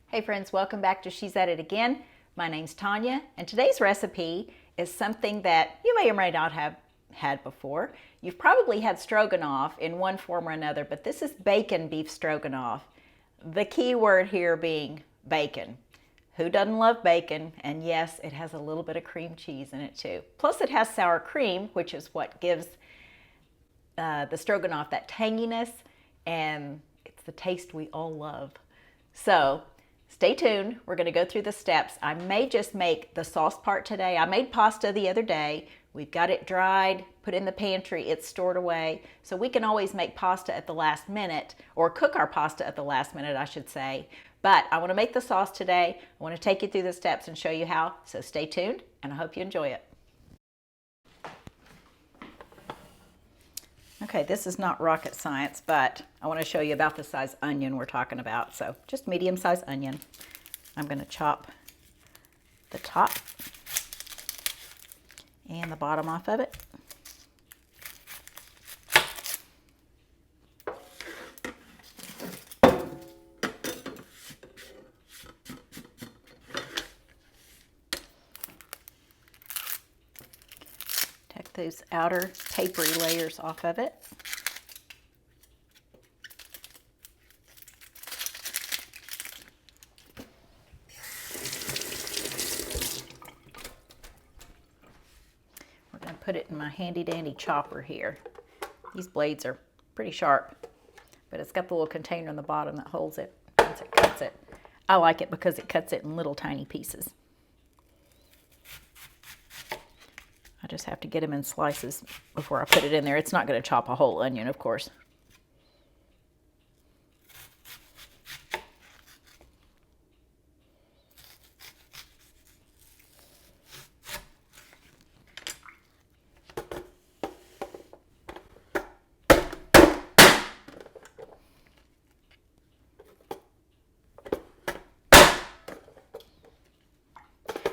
Hey friends, welcome back to She's at It Again. My name's Tanya, and today's recipe is something that you may or may not have had before. You've probably had stroganoff in one form or another, but this is bacon beef stroganoff. The key word here being bacon. Who doesn't love bacon? And yes, it has a little bit of cream cheese in it too. Plus it has sour cream, which is what gives the stroganoff that tanginess, and it's the taste we all love. So stay tuned. We're going to go through the steps. I may just make the sauce part today. I made pasta the other day. We've got it dried, put in the pantry. It's stored away. So we can always make pasta at the last minute, or cook our pasta at the last minute, I should say. But I want to make the sauce today. I want to take you through the steps and show you how. So stay tuned, and I hope you enjoy it. Okay, this is not rocket science, but I want to show you about the size onion we're talking about. So just medium-sized onion. I'm going to chop the top and the bottom off of it. Take those outer papery layers off of it. We're going to put it in my handy dandy chopper here. These blades are pretty sharp, but it's got the little container on the bottom that holds it once it cuts it. I like it because it cuts it in little tiny pieces. I just have to get them in slices before I put it in there. It's not going to chop a whole onion, of course.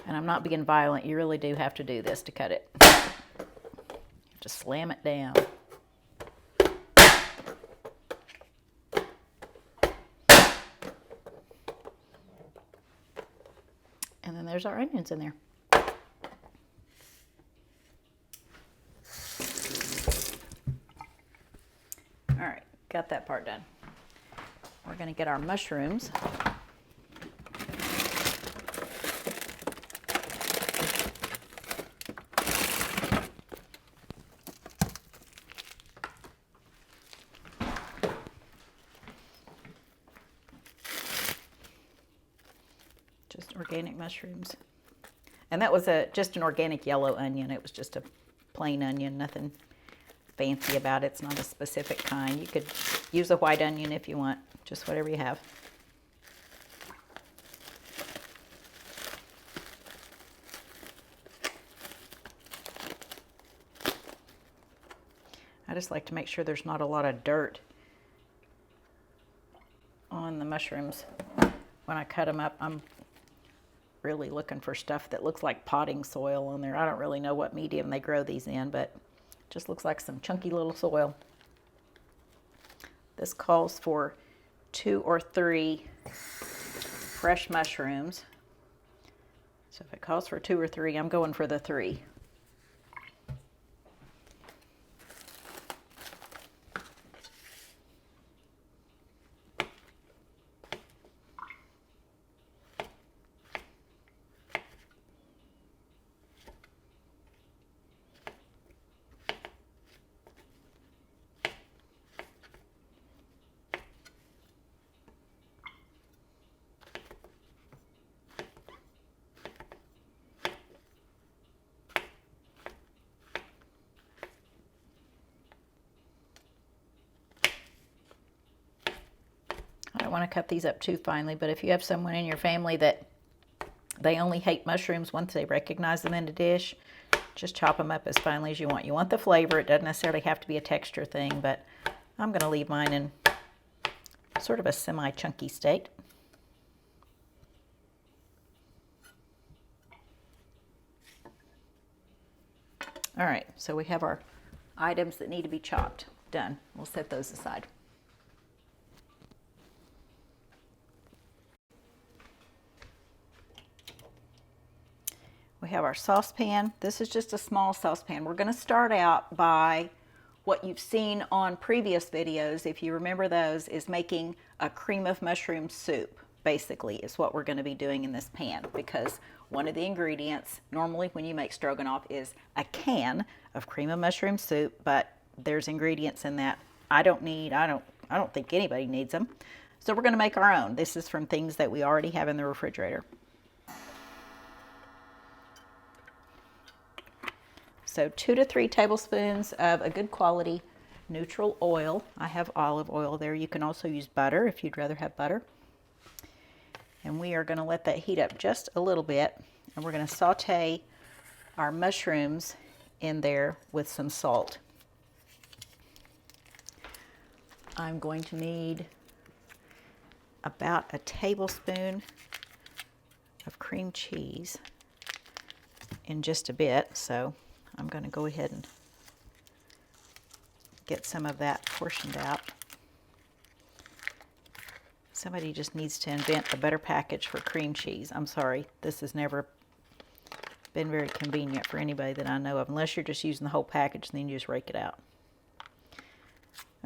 And I'm not being violent. You really do have to do this to cut it. You have to slam it down. And then there's our onions in there. All right, got that part done. We're going to get our mushrooms. Just organic mushrooms. And that was just an organic yellow onion. It was just a plain onion, nothing fancy about it. It's not a specific kind. You could use a white onion if you want, just whatever you have. I just like to make sure there's not a lot of dirt on the mushrooms. When I cut them up, I'm really looking for stuff that looks like potting soil on there. I don't really know what medium they grow these in, but it just looks like some chunky little soil. This calls for 2 or 3 fresh mushrooms. So if it calls for 2 or 3, I'm going for the 3. I don't want to cut these up too finely, but if you have someone in your family that they only hate mushrooms once they recognize them in a dish, just chop them up as finely as you want. You want the flavor. It doesn't necessarily have to be a texture thing, but I'm going to leave mine in sort of a semi-chunky state. All right, so we have our items that need to be chopped. Done. We'll set those aside. We have our saucepan. This is just a small saucepan. We're going to start out by what you've seen on previous videos, if you remember those, is making a cream of mushroom soup, basically, is what we're going to be doing in this pan, because one of the ingredients normally when you make stroganoff is a can of cream of mushroom soup, but there's ingredients in that I don't think anybody needs them. So we're going to make our own. This is from things that we already have in the refrigerator. So 2 to 3 tablespoons of a good quality neutral oil. I have olive oil there. You can also use butter if you'd rather have butter. And we are going to let that heat up just a little bit. And we're going to saute our mushrooms in there with some salt. I'm going to need about a tablespoon of cream cheese in just a bit. So I'm going to go ahead and get some of that portioned out. Somebody just needs to invent a better package for cream cheese. I'm sorry, this has never been very convenient for anybody that I know of, unless you're just using the whole package and then you just rake it out.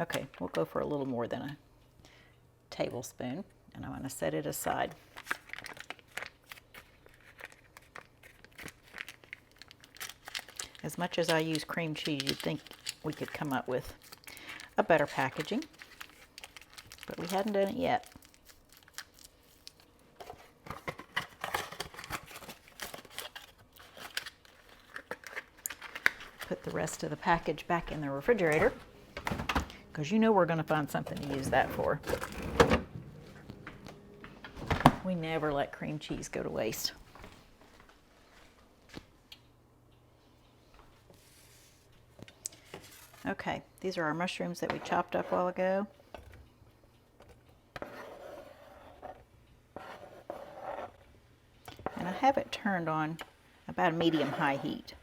Okay, we'll go for a little more than a tablespoon, and I'm going to set it aside. As much as I use cream cheese, you'd think we could come up with a better packaging, but we hadn't done it yet. Put the rest of the package back in the refrigerator, because you know we're going to find something to use that for. We never let cream cheese go to waste. Okay, these are our mushrooms that we chopped up a while ago. And I have it turned on about a medium-high heat.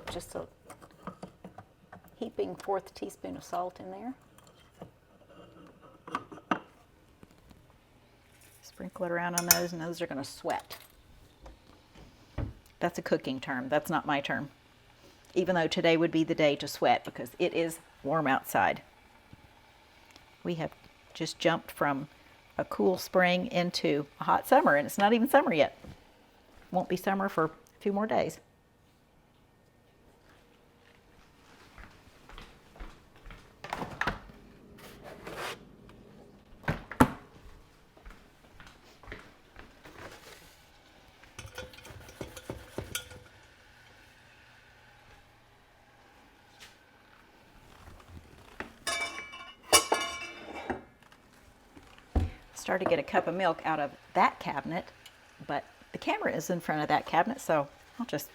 Just a heaping 1/4 teaspoon of salt in there. Sprinkle it around on those, and those are going to sweat. That's a cooking term. That's not my term. Even though today would be the day to sweat because it is warm outside. We have just jumped from a cool spring into a hot summer, and it's not even summer yet. Won't be summer for a few more days. Started to get a cup of milk out of that cabinet, but the camera is in front of that cabinet, so I'll just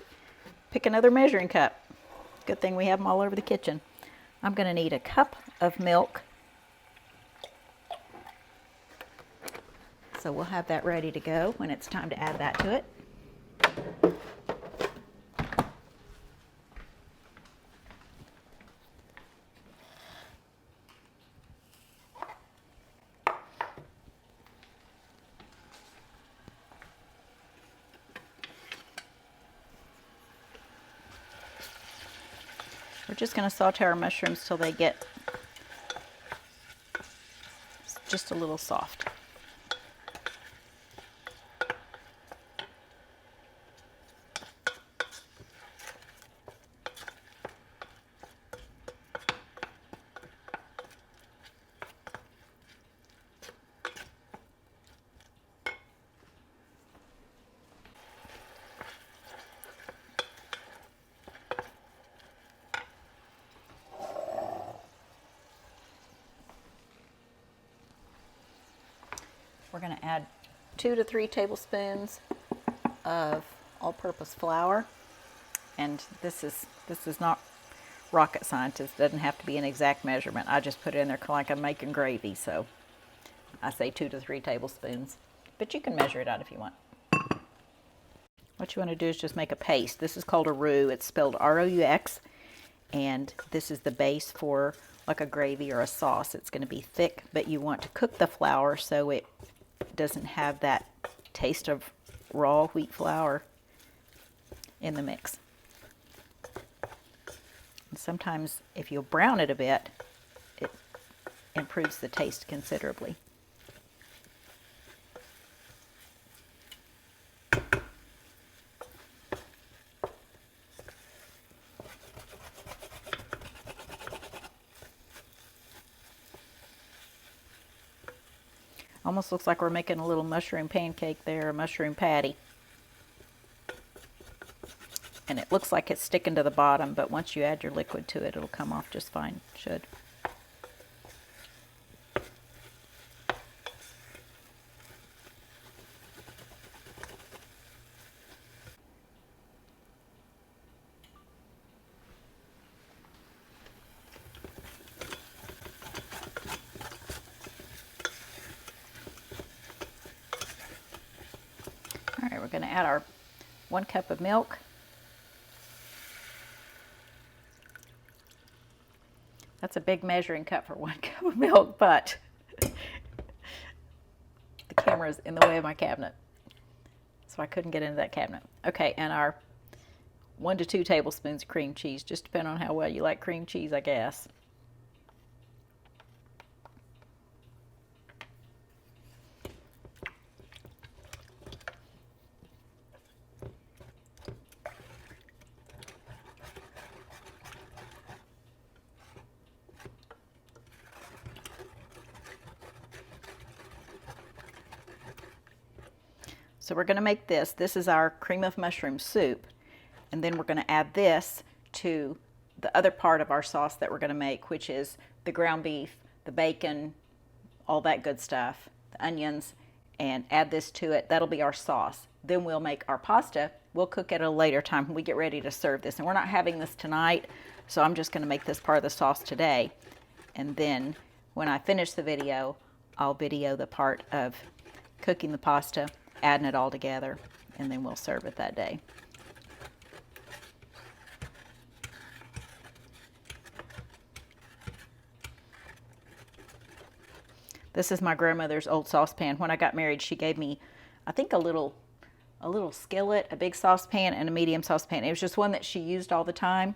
pick another measuring cup. Good thing we have them all over the kitchen. I'm going to need a cup of milk, so we'll have that ready to go when it's time to add that to it. We're just going to saute our mushrooms till they get just a little soft. We're going to add 2 to 3 tablespoons of all-purpose flour, and this is not rocket science. It doesn't have to be an exact measurement. I just put it in there like I'm making gravy, so I say 2 to 3 tablespoons. but you can measure it out if you want. What you want to do is just make a paste. This is called a roux. It's spelled R-O-U-X, and this is the base for like a gravy or a sauce. It's going to be thick, but you want to cook the flour so it doesn't have that taste of raw wheat flour in the mix. And sometimes if you brown it a bit, it improves the taste considerably. Almost looks like we're making a little mushroom pancake there, a mushroom patty. And it looks like it's sticking to the bottom, but once you add your liquid to it, it'll come off just fine. Should. All right, we're going to add our 1 cup of milk. That's a big measuring cup for 1 cup of milk, but the camera's in the way of my cabinet, so I couldn't get into that cabinet. Okay, and our 1 to 2 tablespoons of cream cheese, just depending on how well you like cream cheese, I guess. So we're going to make this. This is our cream of mushroom soup. And then we're going to add this to the other part of our sauce that we're going to make, which is the ground beef, the bacon, all that good stuff, the onions, and add this to it. That'll be our sauce. Then we'll make our pasta. We'll cook at a later time when we get ready to serve this. And we're not having this tonight, so I'm just going to make this part of the sauce today. And then when I finish the video, I'll video the part of cooking the pasta, adding it all together, and then we'll serve it that day. This is my grandmother's old saucepan. When I got married, she gave me, I think, a little skillet, a big saucepan, and a medium saucepan. It was just one that she used all the time,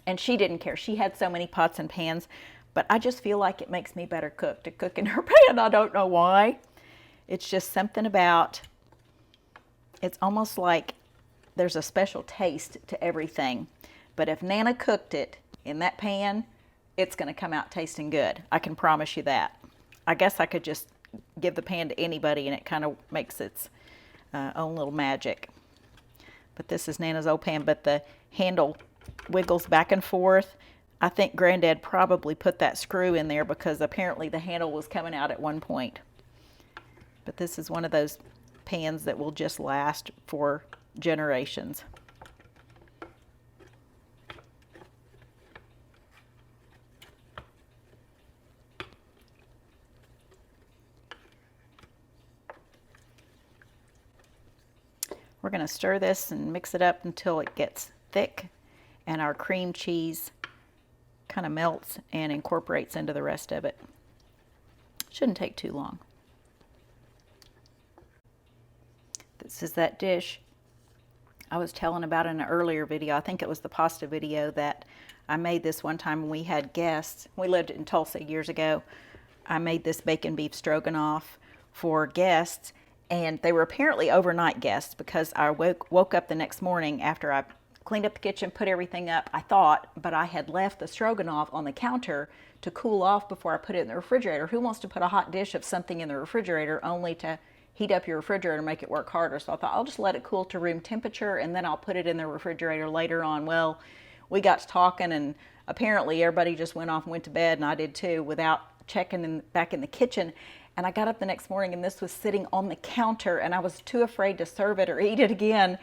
and she didn't care. She had so many pots and pans, but I just feel like it makes me better cook to cook in her pan. I don't know why. It's just something about, it's almost like there's a special taste to everything. But if Nana cooked it in that pan, it's going to come out tasting good. I can promise you that. I guess I could just give the pan to anybody and it kind of makes its own little magic. But this is Nana's old pan, but the handle wiggles back and forth. I think Granddad probably put that screw in there because apparently the handle was coming out at one point. But this is one of those pans that will just last for generations. We're going to stir this and mix it up until it gets thick and our cream cheese kind of melts and incorporates into the rest of it. Shouldn't take too long. This is that dish I was telling about in an earlier video. I think it was the pasta video that I made this one time when we had guests. We lived in Tulsa years ago. I made this bacon beef stroganoff for guests, and they were apparently overnight guests because I woke up the next morning after I cleaned up the kitchen, put everything up, I thought, but I had left the stroganoff on the counter to cool off before I put it in the refrigerator. Who wants to put a hot dish of something in the refrigerator only to heat up your refrigerator and make it work harder? So I thought I'll just let it cool to room temperature and then I'll put it in the refrigerator later on. Well, we got to talking and apparently everybody just went off and went to bed, and I did too, without checking back in the kitchen. And I got up the next morning and this was sitting on the counter and I was too afraid to serve it or eat it again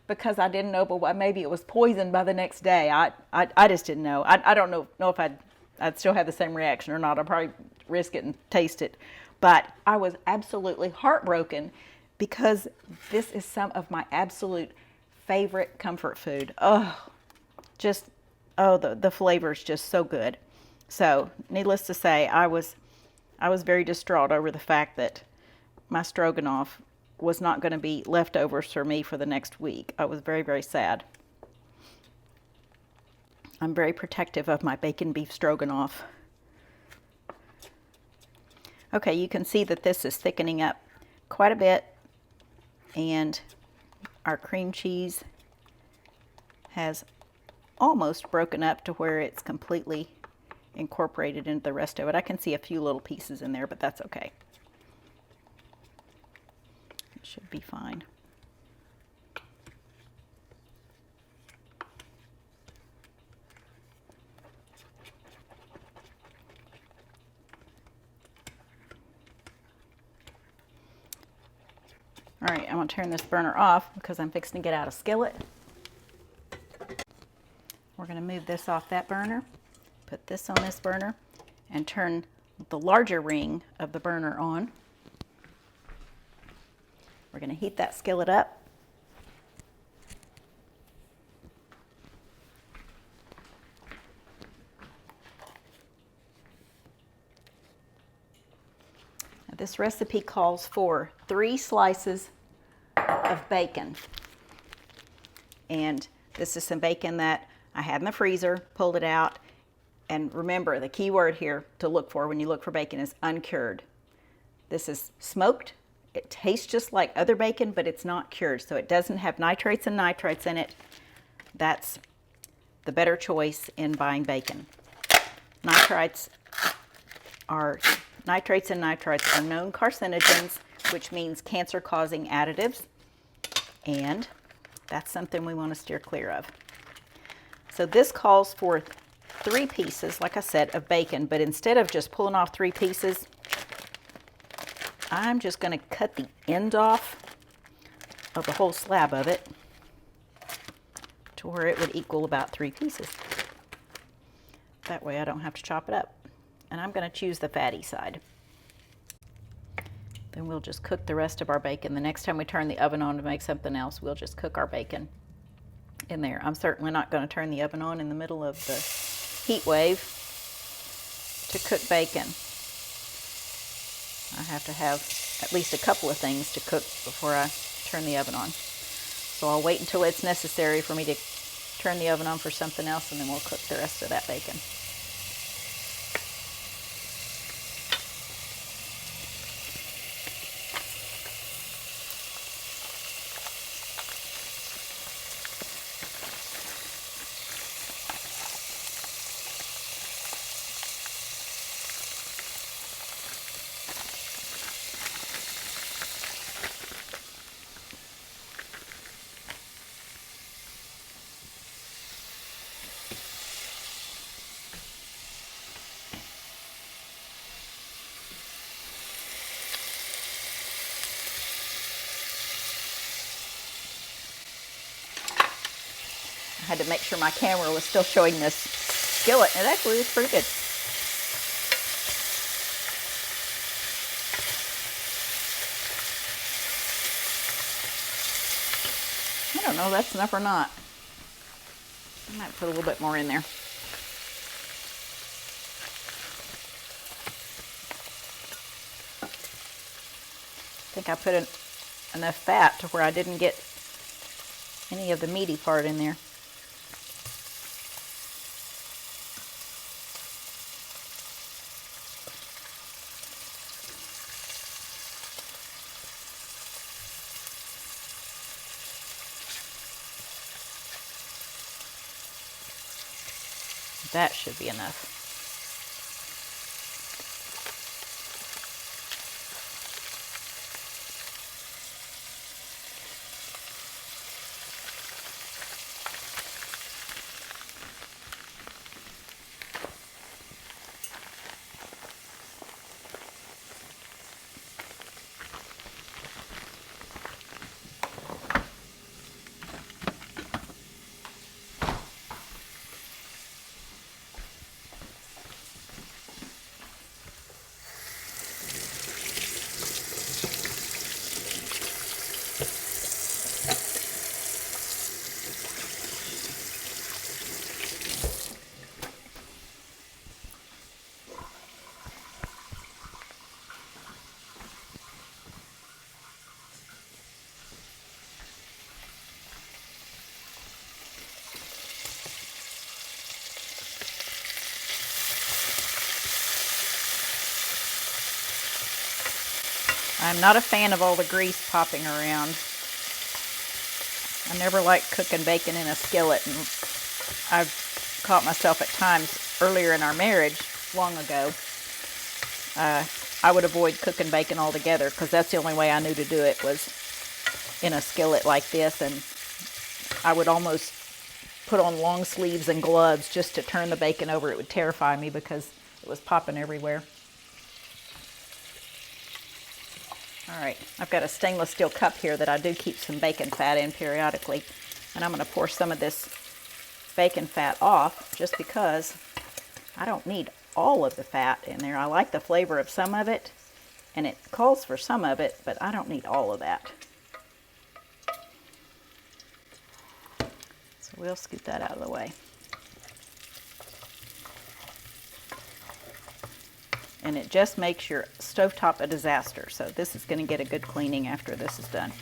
because I didn't know, but maybe it was poisoned by the next day. I just didn't know. I don't know if I'd still have the same reaction or not. I probably risk it and taste it. But I was absolutely heartbroken because this is some of my absolute favorite comfort food. Oh, just, oh, the flavor is just so good. So needless to say, I was very distraught over the fact that my stroganoff was not going to be leftovers for me for the next week. I was very, very sad. I'm very protective of my bacon beef stroganoff. Okay, you can see that this is thickening up quite a bit, and our cream cheese has almost broken up to where it's completely incorporated into the rest of it. I can see a few little pieces in there, but that's okay. It should be fine. All right, I'm going to turn this burner off because I'm fixing to get out a skillet. We're going to move this off that burner, put this on this burner, and turn the larger ring of the burner on. We're going to heat that skillet up. Now, this recipe calls for 3 slices of bacon. And this is some bacon that I had in the freezer, pulled it out. And remember, the key word here to look for when you look for bacon is uncured. This is smoked. It tastes just like other bacon, but it's not cured. So it doesn't have nitrates and nitrites in it. That's the better choice in buying bacon. Nitrates and nitrites are known carcinogens, which means cancer-causing additives. And that's something we want to steer clear of. So this calls for 3 pieces, like I said, of bacon, but instead of just pulling off 3 pieces, I'm just going to cut the end off of the whole slab of it to where it would equal about 3 pieces. That way I don't have to chop it up. And I'm going to choose the fatty side. Then we'll just cook the rest of our bacon. The next time we turn the oven on to make something else, we'll just cook our bacon in there. I'm certainly not going to turn the oven on in the middle of the heat wave to cook bacon. I have to have at least a couple of things to cook before I turn the oven on. So I'll wait until it's necessary for me to turn the oven on for something else, and then we'll cook the rest of that bacon. I had to make sure my camera was still showing this skillet. It actually looks pretty good. I don't know if that's enough or not. I might put a little bit more in there. I think I put enough fat to where I didn't get any of the meaty part in there. That should be enough. I'm not a fan of all the grease popping around. I never liked cooking bacon in a skillet, and I've caught myself at times earlier in our marriage, long ago, I would avoid cooking bacon altogether because that's the only way I knew to do it was in a skillet like this, and I would almost put on long sleeves and gloves just to turn the bacon over. It would terrify me because it was popping everywhere. All right, I've got a stainless steel cup here that I do keep some bacon fat in periodically, and I'm going to pour some of this bacon fat off just because I don't need all of the fat in there. I like the flavor of some of it, and it calls for some of it, but I don't need all of that. So we'll scoop that out of the way. And it just makes your stovetop a disaster. So this is going to get a good cleaning after this is done.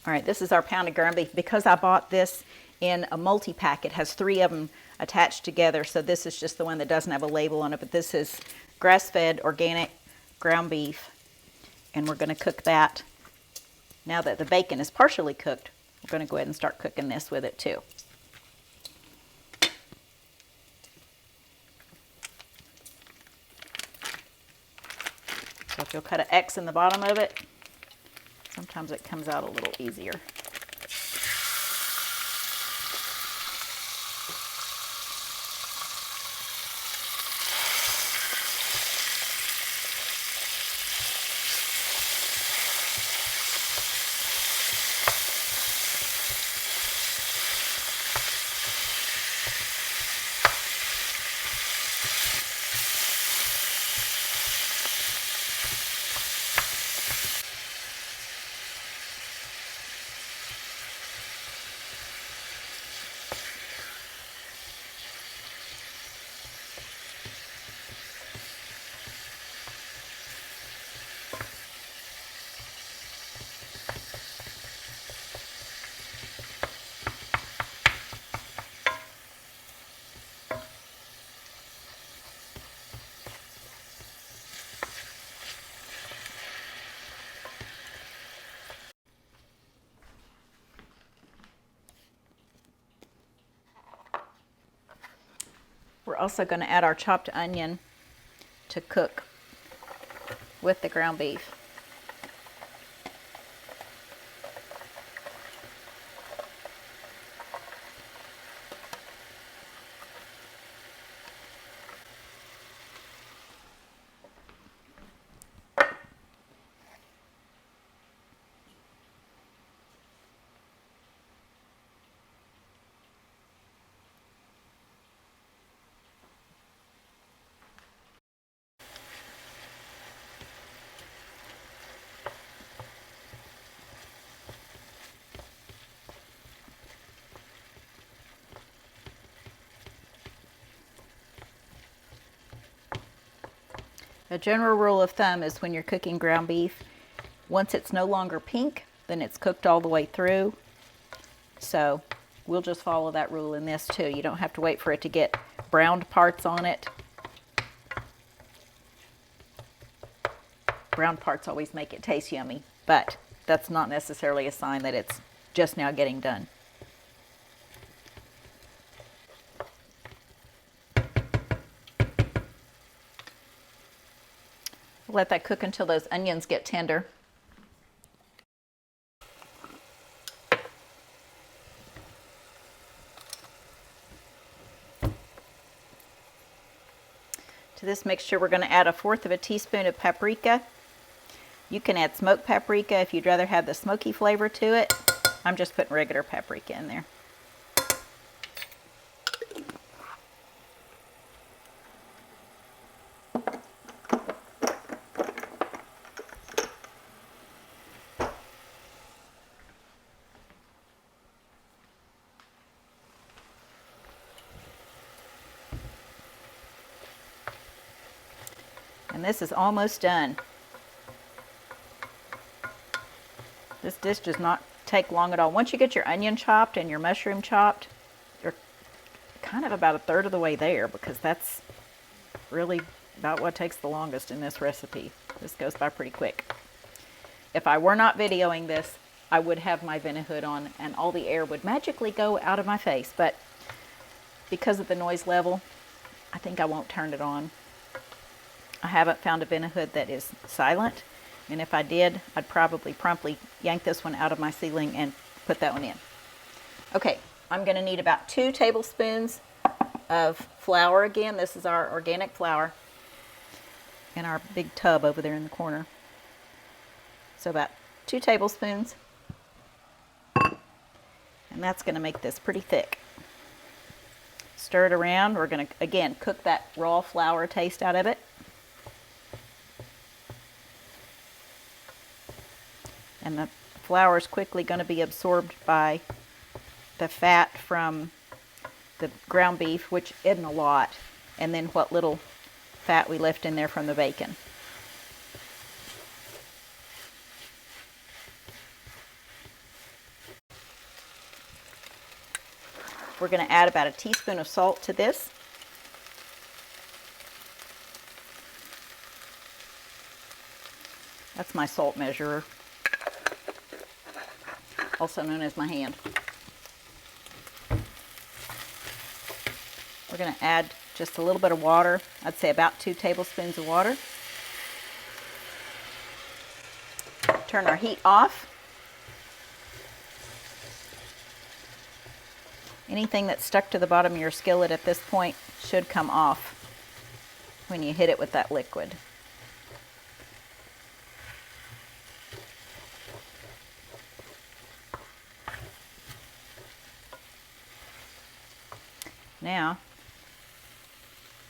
All right, this is our pound of ground beef. Because I bought this in a multi-pack, it has 3 of them attached together. So this is just the one that doesn't have a label on it, but this is grass-fed organic ground beef. And we're going to cook that. Now that the bacon is partially cooked, we're going to go ahead and start cooking this with it too. So if you'll cut an X in the bottom of it, sometimes it comes out a little easier. We're also going to add our chopped onion to cook with the ground beef. A general rule of thumb is when you're cooking ground beef, once it's no longer pink, then it's cooked all the way through. So we'll just follow that rule in this too. You don't have to wait for it to get browned parts on it. Brown parts always make it taste yummy, but that's not necessarily a sign that it's just now getting done. Let that cook until those onions get tender. To this mixture, we're going to add 1/4 teaspoon of paprika. You can add smoked paprika if you'd rather have the smoky flavor to it. I'm just putting regular paprika in there. And this is almost done. This dish does not take long at all. Once you get your onion chopped and your mushroom chopped, you're kind of about a third of the way there, because that's really about what takes the longest in this recipe. This goes by pretty quick. If I were not videoing this, I would have my Vena hood on and all the air would magically go out of my face, but because of the noise level, I think I won't turn it on. I haven't found a Vena hood that is silent, and if I did, I'd probably promptly yank this one out of my ceiling and put that one in. Okay, I'm going to need about 2 tablespoons of flour. Again, this is our organic flour in our big tub over there in the corner. So about 2 tablespoons, and that's going to make this pretty thick. Stir it around. We're going to, again, cook that raw flour taste out of it. And the flour is quickly going to be absorbed by the fat from the ground beef, which isn't a lot, and then what little fat we left in there from the bacon. We're going to add about a teaspoon of salt to this. That's my salt measurer, also known as my hand. We're going to add just a little bit of water. I'd say about 2 tablespoons of water. Turn our heat off. Anything that's stuck to the bottom of your skillet at this point should come off when you hit it with that liquid. Now,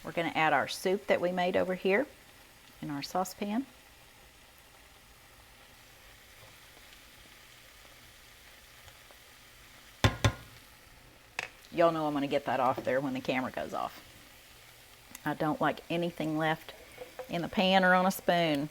we're going to add our soup that we made over here in our saucepan. Y'all know I'm going to get that off there when the camera goes off. I don't like anything left in the pan or on a spoon.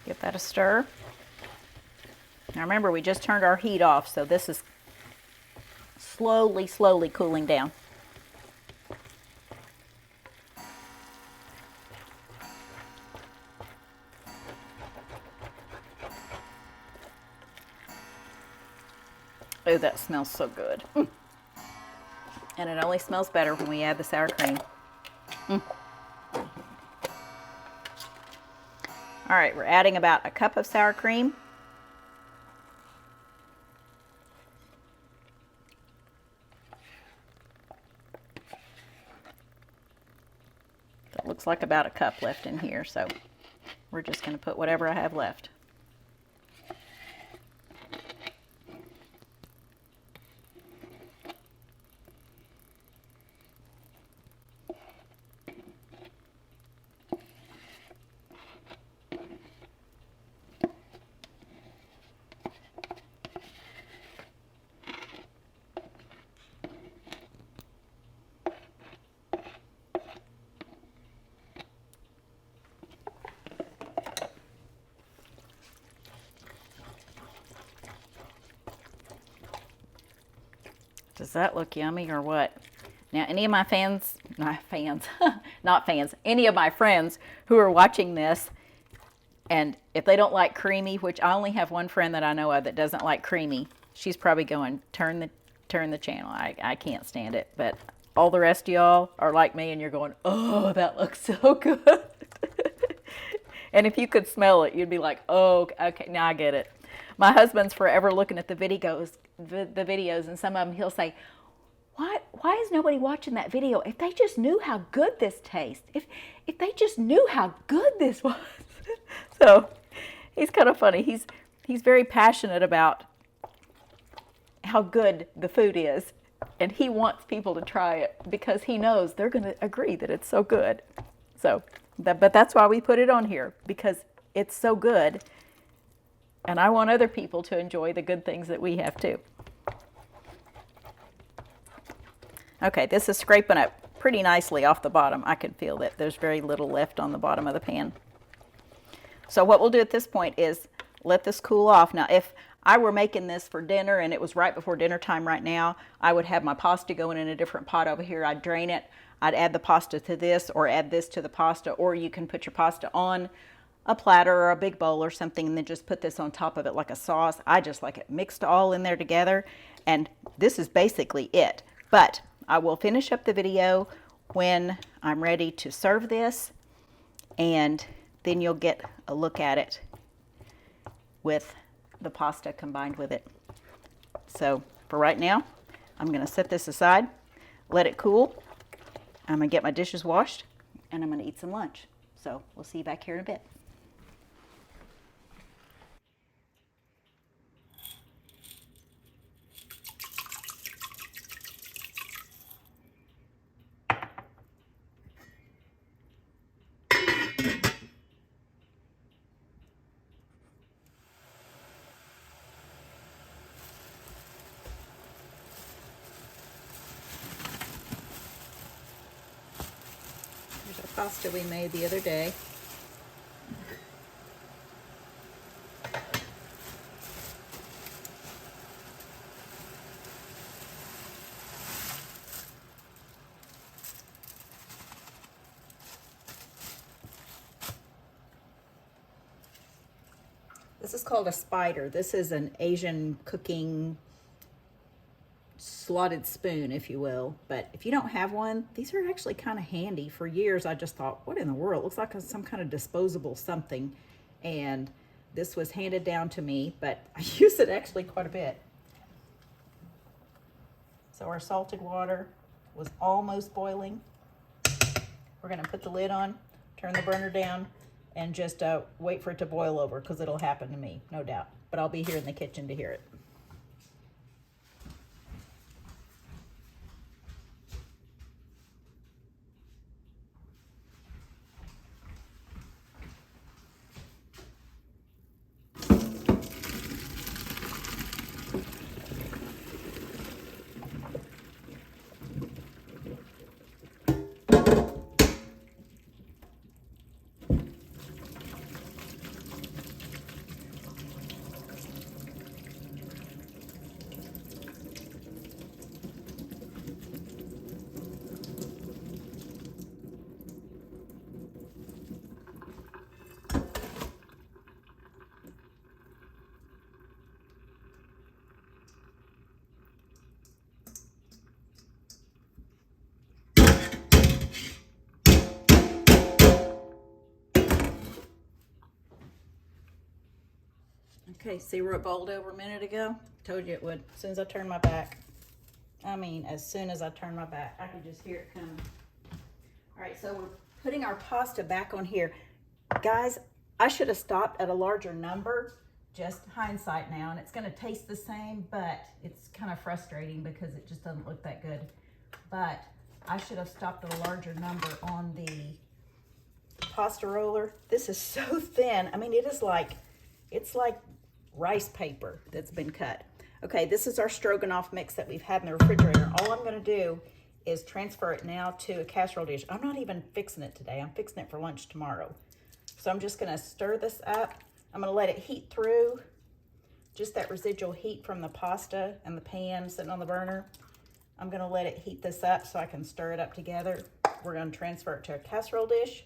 Give that a stir. Now remember, we just turned our heat off, so this is slowly cooling down. Oh, that smells so good. And it only smells better when we add the sour cream. All right, we're adding about a cup of sour cream. That looks like about a cup left in here, so we're just going to put whatever I have left. Does that look yummy or what? Now, any of my any of my friends who are watching this, and if they don't like creamy, which I only have one friend that I know of that doesn't like creamy, she's probably going, turn the channel. I can't stand it. But all the rest of y'all are like me, and you're going, oh, that looks so good. And if you could smell it, you'd be like, oh, okay, now I get it. My husband's forever looking at the videos, and some of them he'll say, why is nobody watching that video? If they just knew how good this tastes, if they just knew how good this was. So he's kind of funny. He's very passionate about how good the food is, and he wants people to try it because he knows they're going to agree that it's so good. So, but that's why we put it on here, because it's so good, and I want other people to enjoy the good things that we have too. Okay, this is scraping up pretty nicely off the bottom. I can feel that there's very little left on the bottom of the pan. So what we'll do at this point is let this cool off. Now, if I were making this for dinner and it was right before dinner time right now, I would have my pasta going in a different pot over here. I'd drain it. I'd add the pasta to this, or add this to the pasta, or you can put your pasta on a platter or a big bowl or something and then just put this on top of it like a sauce. I just like it mixed all in there together, and this is basically it. But I will finish up the video when I'm ready to serve this, and then you'll get a look at it with the pasta combined with it. So for right now, I'm going to set this aside, let it cool. I'm going to get my dishes washed, and I'm going to eat some lunch. So we'll see you back here in a bit. Here's our pasta we made the other day. This is called a spider. This is an Asian cooking slotted spoon, if you will. But if you don't have one, these are actually kind of handy. For years, I just thought, what in the world? It looks like some kind of disposable something. And this was handed down to me, but I use it actually quite a bit. So our salted water was almost boiling. We're going to put the lid on, turn the burner down, and just wait for it to boil over, because it'll happen to me, no doubt. But I'll be here in the kitchen to hear it. Okay, see where it boiled over a minute ago? Told you it would, as soon as I turned my back. I mean, as soon as I turned my back, I could just hear it coming. All right, so we're putting our pasta back on here. Guys, I should have stopped at a larger number, just hindsight now, and it's gonna taste the same, but it's kind of frustrating because it just doesn't look that good. But I should have stopped at a larger number on the pasta roller. This is so thin. I mean, it's like rice paper that's been cut. Okay, this is our stroganoff mix that we've had in the refrigerator. All I'm gonna do is transfer it now to a casserole dish. I'm not even fixing it today. I'm fixing it for lunch tomorrow. So I'm just gonna stir this up. I'm gonna let it heat through, just that residual heat from the pasta and the pan sitting on the burner. I'm gonna let it heat this up so I can stir it up together. We're gonna transfer it to a casserole dish,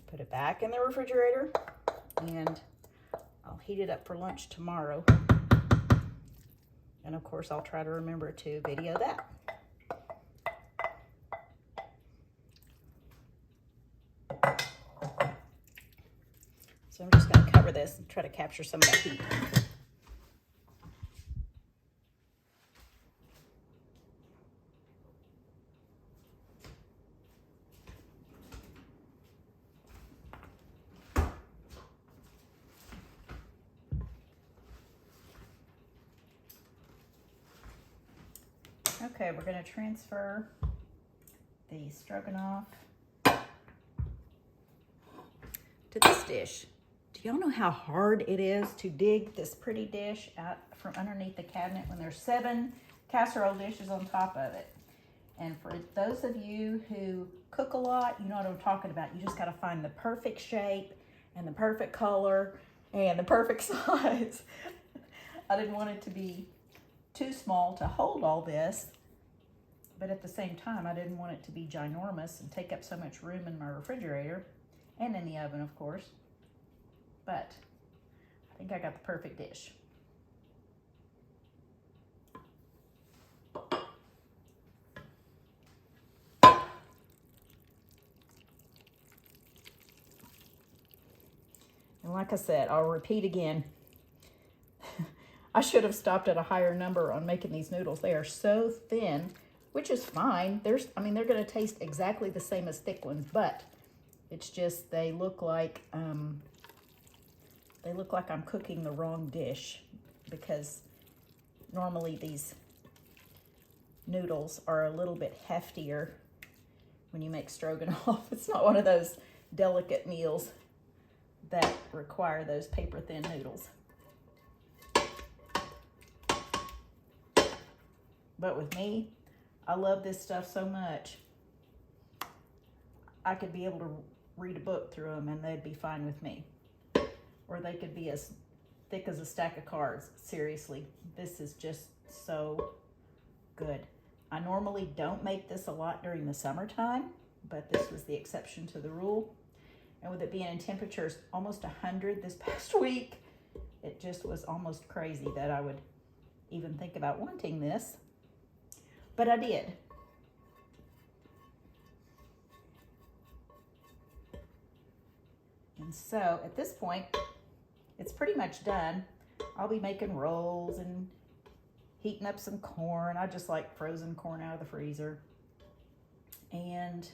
put it back in the refrigerator, and I'll heat it up for lunch tomorrow. And of course, I'll try to remember to video that. So I'm just going to cover this and try to capture some of that heat. Okay, we're going to transfer the stroganoff to this dish. Do y'all know how hard it is to dig this pretty dish out from underneath the cabinet when there's 7 casserole dishes on top of it? And for those of you who cook a lot, you know what I'm talking about. You just got to find the perfect shape and the perfect color and the perfect size. I didn't want it to be too small to hold all this, but at the same time, I didn't want it to be ginormous and take up so much room in my refrigerator and in the oven, of course. But I think I got the perfect dish. And like I said, I'll repeat again. I should have stopped at a higher number on making these noodles. They are so thin, which is fine. They're going to taste exactly the same as thick ones, but it's just they look like I'm cooking the wrong dish, because normally these noodles are a little bit heftier when you make stroganoff. It's not one of those delicate meals that require those paper thin noodles. But with me, I love this stuff so much, I could be able to read a book through them and they'd be fine with me. Or they could be as thick as a stack of cards. Seriously, this is just so good. I normally don't make this a lot during the summertime, but this was the exception to the rule. And with it being in temperatures almost 100 this past week, it just was almost crazy that I would even think about wanting this. But I did. And so at this point, it's pretty much done. I'll be making rolls and heating up some corn. I just like frozen corn out of the freezer. And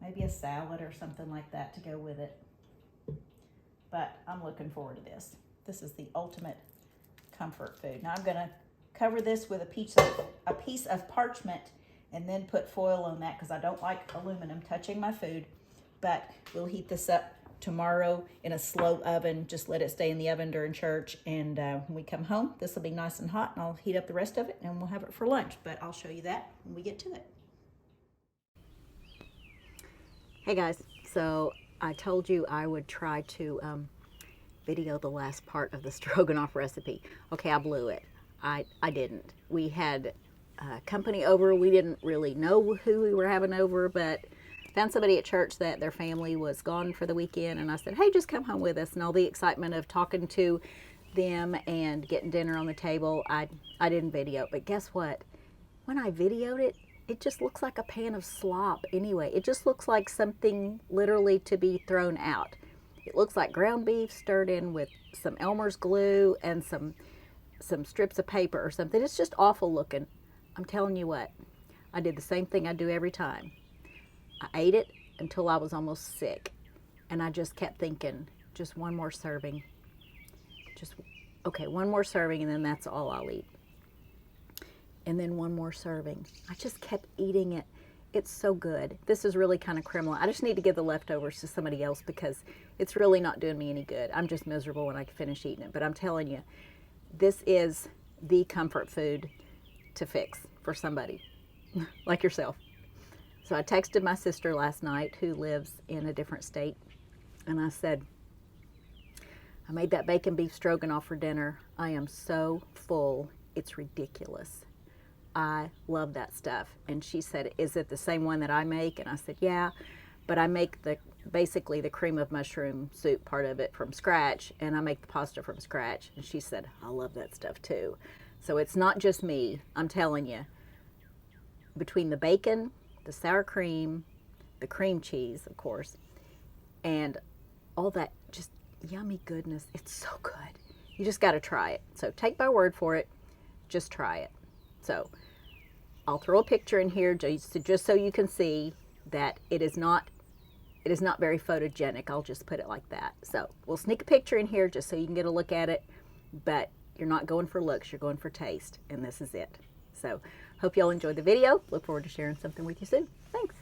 maybe a salad or something like that to go with it. But I'm looking forward to this. This is the ultimate comfort food. Now I'm gonna cover this with a piece of parchment and then put foil on that, because I don't like aluminum touching my food. But we'll heat this up tomorrow in a slow oven. Just let it stay in the oven during church, and when we come home, this will be nice and hot, and I'll heat up the rest of it and we'll have it for lunch. But I'll show you that when we get to it. Hey guys, so I told you I would try to video the last part of the stroganoff recipe. Okay, I blew it. I didn't. We had company over. We didn't really know who we were having over, but found somebody at church that their family was gone for the weekend, and I said, hey, just come home with us. And all the excitement of talking to them and getting dinner on the table, I didn't video it. But guess what? When I videoed it, it just looks like a pan of slop anyway. It just looks like something literally to be thrown out. It looks like ground beef stirred in with some Elmer's glue and some strips of paper or something. It's just awful looking. I'm telling you what, I did the same thing I do every time. I ate it until I was almost sick, and I just kept thinking, just one more serving. Okay, one more serving, and then that's all I'll eat. And then one more serving. I just kept eating it. It's so good. This is really kind of criminal. I just need to give the leftovers to somebody else, because it's really not doing me any good. I'm just miserable when I finish eating it. But I'm telling you, this is the comfort food to fix for somebody like yourself. So I texted my sister last night, who lives in a different state, and I said, I made that bacon beef stroganoff for dinner. I am so full, it's ridiculous. I love that stuff. And she said, is it the same one that I make? And I said, yeah, but I make basically the cream of mushroom soup part of it from scratch, and I make the pasta from scratch. And she said, I love that stuff too. So it's not just me, I'm telling you. Between the bacon, the sour cream, the cream cheese, of course, and all that just yummy goodness, it's so good. You just got to try it. So take my word for it, just try it. So I'll throw a picture in here just so you can see that it is not very photogenic. I'll just put it like that. So we'll sneak a picture in here just so you can get a look at it, but you're not going for looks, you're going for taste, and this is it. So hope y'all enjoyed the video. Look forward to sharing something with you soon. Thanks.